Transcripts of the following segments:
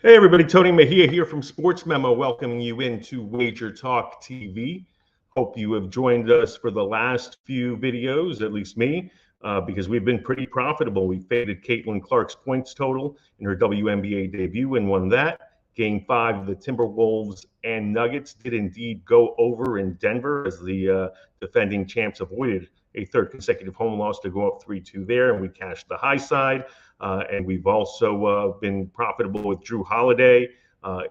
Hey everybody, Tony Mejia here from Sports Memo, welcoming you into Wager Talk TV. Hope you have joined us for the last few videos, at least me, because we've been pretty profitable. We faded Caitlin Clark's points total in her WNBA debut and won that. Game 5 of the Timberwolves and Nuggets did indeed go over in Denver as the defending champs avoided a third consecutive home loss to go up 3-2 there, and we cashed the high side. And we've also been profitable with Drew Holiday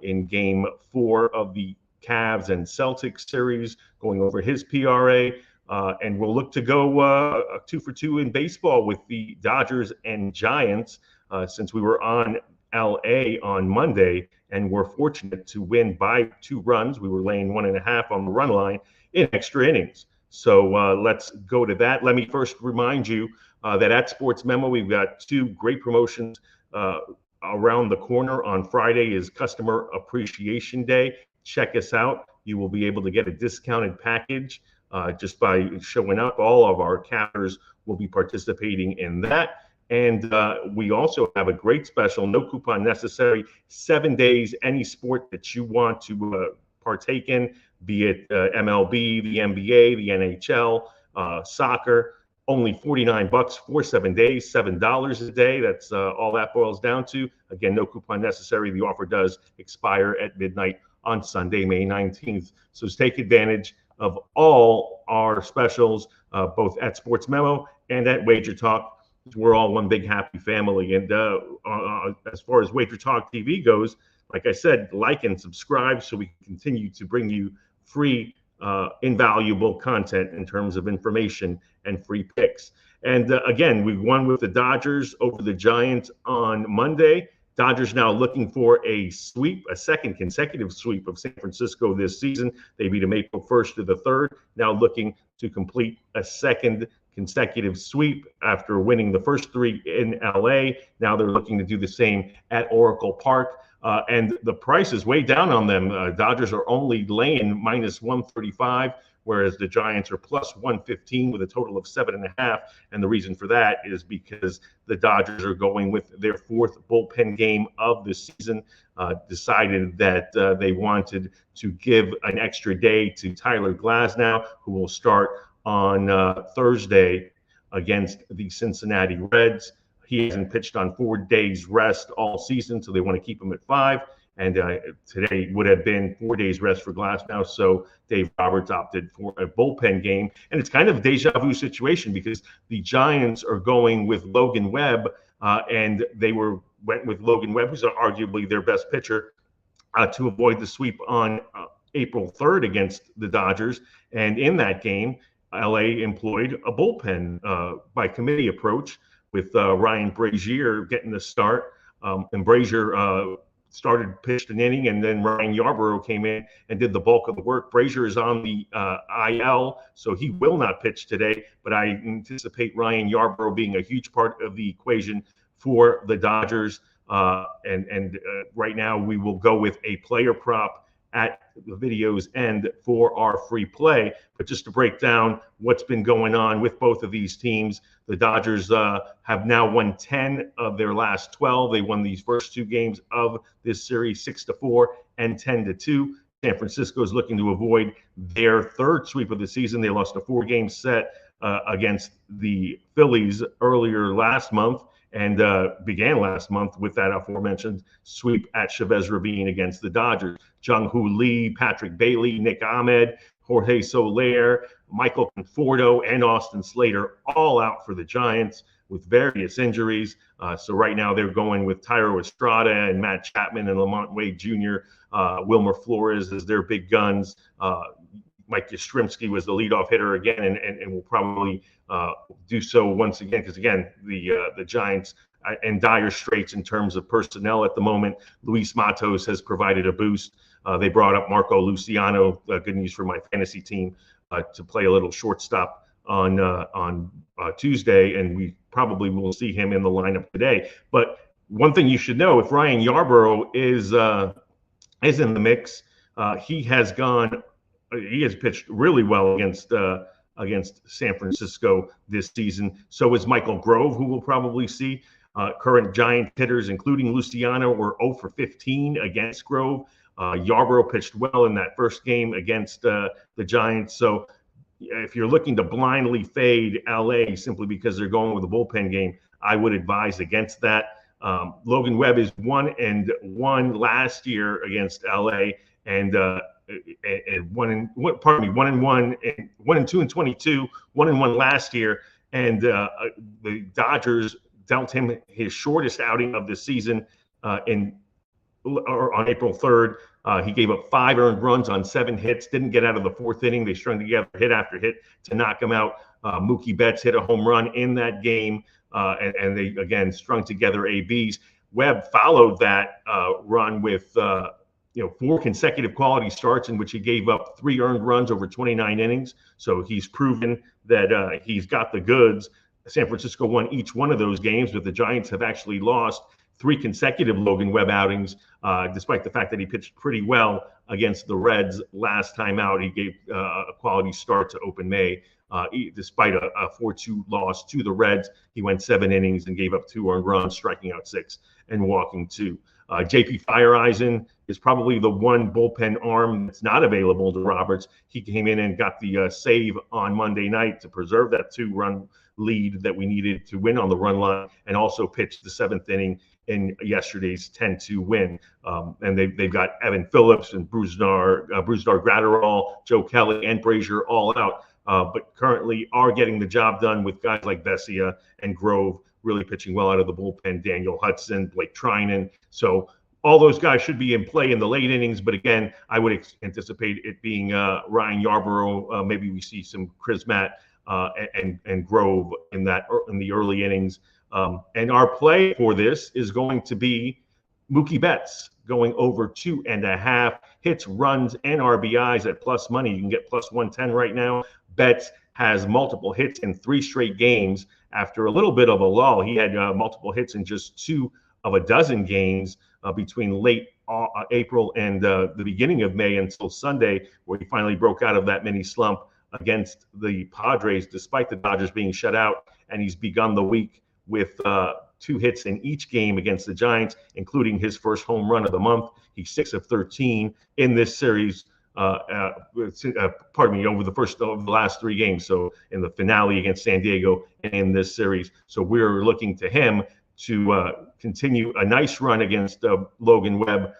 in game 4 of the Cavs and Celtics series, going over his PRA. And we'll look to go 2 for 2 in baseball with the Dodgers and Giants since we were on LA on Monday and we're fortunate to win by 2 runs. We were laying 1.5 on the run line in extra innings. So let's go to that. Let me first remind you that at Sports Memo, we've got 2 great promotions around the corner. On Friday is Customer Appreciation Day. Check us out. You will be able to get a discounted package just by showing up. All of our cappers will be participating in that. And we also have a great special, no coupon necessary, 7 days, any sport that you want to partake in, be it MLB, the NBA, the NHL, soccer. Only $49 for 7 days, $7 a day. That's all that boils down to. Again, no coupon necessary. The offer does expire at midnight on Sunday, May 19th. So take advantage of all our specials, both at Sports Memo and at Wager Talk. We're all one big happy family. And as far as Wager Talk TV goes, like I said, like and subscribe so we can continue to bring you free invaluable content in terms of information and free picks. And again, we won with the Dodgers over the Giants on Monday. Dodgers now looking for a sweep, a second consecutive sweep of San Francisco this season. They beat them April 1st to the 3rd. Now looking to complete a second consecutive sweep after winning the first 3 in LA. Now they're looking to do the same at Oracle Park. And the price is way down on them. Dodgers are only laying minus 135, whereas the Giants are plus 115 with a total of 7.5. And the reason for that is because the Dodgers are going with their 4th bullpen game of the season. Decided that they wanted to give an extra day to Tyler Glasnow, who will start on Thursday against the Cincinnati Reds. He hasn't pitched on 4 days rest all season, so they want to keep him at 5. And today would have been 4 days rest for Glasnow, so Dave Roberts opted for a bullpen game. And it's kind of a deja vu situation because the Giants are going with Logan Webb, and they went with Logan Webb, who's arguably their best pitcher, to avoid the sweep on April 3rd against the Dodgers. And in that game, LA employed a bullpen by committee approach, with Ryan Brazier getting the start. And Brazier started, pitched an inning, and then Ryan Yarbrough came in and did the bulk of the work. Brazier is on the IL, so he will not pitch today, but I anticipate Ryan Yarbrough being a huge part of the equation for the Dodgers. And right now we will go with a player prop at the video's end for our free play. But just to break down what's been going on with both of these teams, the Dodgers have now won 10 of their last 12. They won these first 2 games of this series 6-4 and 10-2. San Francisco is looking to avoid their 3rd sweep of the season. They lost a 4-game set against the Phillies earlier last month, and began last month with that aforementioned sweep at Chavez Ravine against the Dodgers. Jung-Hoo Lee, Patrick Bailey, Nick Ahmed, Jorge Soler, Michael Conforto, and Austin Slater all out for the Giants with various injuries. So right now they're going with Tyro Estrada and Matt Chapman and Lamont Wade Jr., Wilmer Flores as their big guns. Mike Yastrzemski was the leadoff hitter again, and will probably do so once again, because again, the Giants in dire straits in terms of personnel at the moment. Luis Matos has provided a boost. They brought up Marco Luciano, good news for my fantasy team, to play a little shortstop on Tuesday, and we probably will see him in the lineup today. But one thing you should know, if Ryan Yarbrough is in the mix, he has pitched really well against San Francisco this season. So is Michael Grove, who we'll probably see. current Giant hitters, including Luciano, were 0 for 15 against Grove. Yarborough pitched well in that first game against the Giants. So if you're looking to blindly fade LA simply because they're going with a bullpen game, I would advise against that. Logan Webb is 1-1 last year against LA, and 1-2 and 22, 1-1 last year, and the Dodgers dealt him his shortest outing of the season on April 3rd. He gave up 5 earned runs on 7 hits, didn't get out of the 4th inning. They strung together hit after hit to knock him out. Mookie Betts hit a home run in that game, and they, again, strung together ABs. Webb followed that run with 4 consecutive quality starts in which he gave up 3 earned runs over 29 innings. So he's proven that he's got the goods. San Francisco won each one of those games, but the Giants have actually lost 3 consecutive Logan Webb outings, despite the fact that he pitched pretty well against the Reds last time out. He gave a quality start to open May. Despite a 4-2 loss to the Reds, he went 7 innings and gave up 2 earned runs, striking out 6 and walking 2. JP Fireeisen is probably the one bullpen arm that's not available to Roberts. He came in and got the save on Monday night to preserve that 2-run lead that we needed to win on the run line, and also pitched the 7th inning in yesterday's 10-2 win. And they've got Evan Phillips and Brusdar Gratterall, Joe Kelly, and Brazier all out, but currently are getting the job done with guys like Vesia and Grove really pitching well out of the bullpen, Daniel Hudson, Blake Trinan. So all those guys should be in play in the late innings, but again, I would anticipate it being Ryan Yarborough. Maybe we see some Chris Matt and Grove in the early innings. And our play for this is going to be Mookie Betts going over 2.5 hits, runs, and RBIs at plus money. You can get plus 110 right now. Betts has multiple hits in 3 straight games after a little bit of a lull. He had multiple hits in just 2 of a dozen games between late April and the beginning of May until Sunday, where he finally broke out of that mini slump against the Padres, despite the Dodgers being shut out. And he's begun the week with 2 hits in each game against the Giants, including his first home run of the month. He's 6 of 13 in this series. Over the last 3 games. So in the finale against San Diego and in this series. So we're looking to him to continue a nice run against Logan Webb.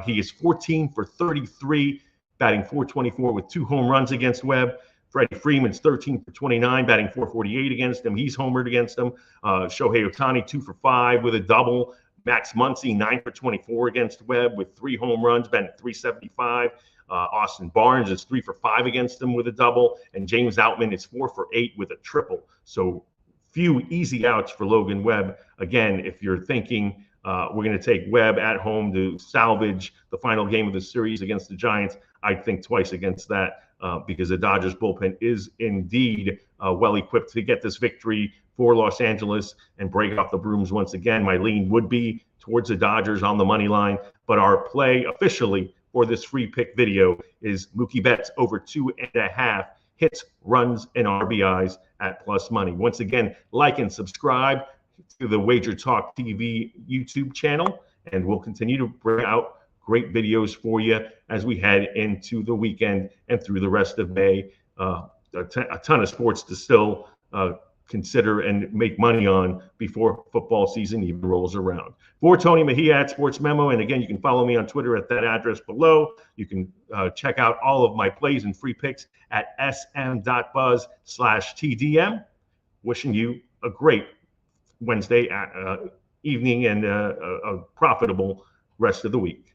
He is 14 for 33, batting .424 with 2 home runs against Webb. Freddie Freeman's 13 for 29, batting .448 against him. He's homered against him. Shohei Ohtani 2 for 5 with a double. Max Muncy 9 for 24 against Webb with 3 home runs, batting .375. Austin Barnes is 3 for 5 against him with a double, and James Outman is 4 for 8 with a triple. So few easy outs for Logan Webb. Again, if you're thinking we're going to take Webb at home to salvage the final game of the series against the Giants, I'd think twice against that because the Dodgers bullpen is indeed well equipped to get this victory for Los Angeles and break off the brooms once again. My lean would be towards the Dodgers on the money line, but our play officially for this free pick video is Mookie Betts over 2.5 hits, runs, and RBIs at plus money. Once again, like and subscribe to the Wager Talk TV YouTube channel, and we'll continue to bring out great videos for you as we head into the weekend and through the rest of May. A ton of sports to still consider and make money on before football season even rolls around. For Tony Mejia at Sports Memo, and again, you can follow me on Twitter at that address below. You can check out all of my plays and free picks at sm.buzz/TDM. Wishing you a great Wednesday evening and a profitable rest of the week.